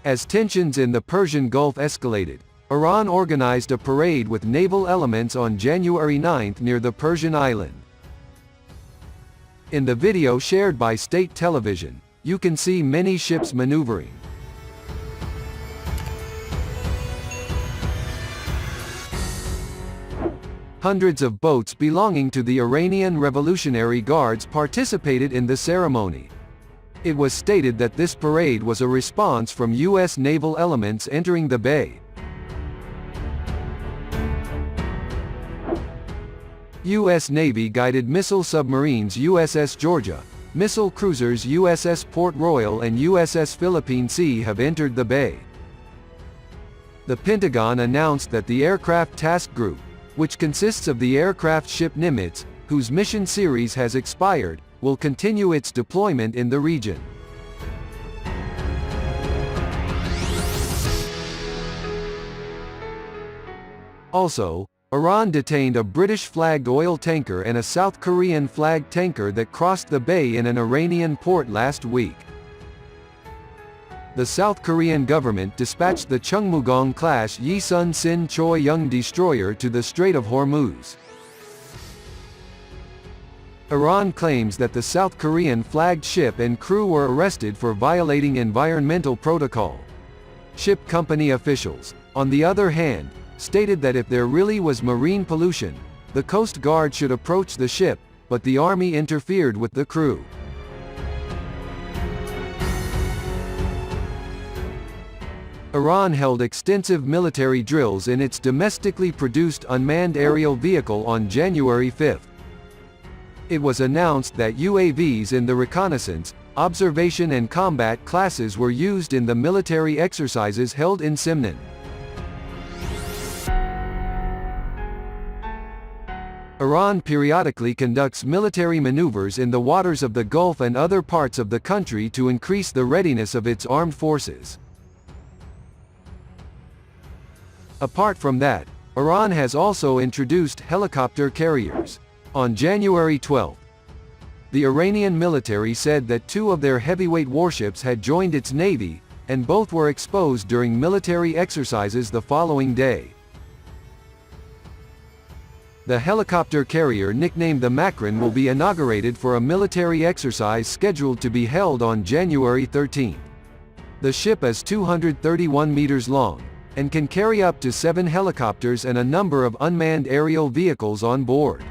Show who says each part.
Speaker 1: As tensions in the Persian Gulf escalated, Iran organized a parade with naval elements on January 9 near the Persian Island. In the video shared by state television, you can see many ships maneuvering. Hundreds of boats belonging to the Iranian Revolutionary Guards participated in the ceremony. It was stated that this parade was a response from U.S. naval elements entering the bay. U.S. Navy guided missile submarines USS Georgia, missile cruisers USS Port Royal and USS Philippine Sea have entered the bay. The Pentagon announced that the Aircraft Task Group, which consists of the aircraft ship Nimitz, whose mission series has expired, will continue its deployment in the region. Also, Iran detained a British-flagged oil tanker and a South Korean-flagged tanker that crossed the bay in an Iranian port last week. The South Korean government dispatched the Chungmugong-class Yesun Sin Choi Young destroyer to the Strait of Hormuz. Iran claims that the South Korean-flagged ship and crew were arrested for violating environmental protocol. Ship company officials, on the other hand, stated that if there really was marine pollution, the Coast Guard should approach the ship, but the army interfered with the crew. Iran held extensive military drills in its domestically produced unmanned aerial vehicle on January 5. It was announced that UAVs in the reconnaissance, observation and combat classes were used in the military exercises held in Semnan. Iran periodically conducts military maneuvers in the waters of the Gulf and other parts of the country to increase the readiness of its armed forces. Apart from that, Iran has also introduced helicopter carriers. On January 12, the Iranian military said that 2 of their heavyweight warships had joined its navy, and both were exposed during military exercises the following day. The helicopter carrier nicknamed the Makran will be inaugurated for a military exercise scheduled to be held on January 13. The ship is 231 meters long, and can carry up to 7 helicopters and a number of unmanned aerial vehicles on board.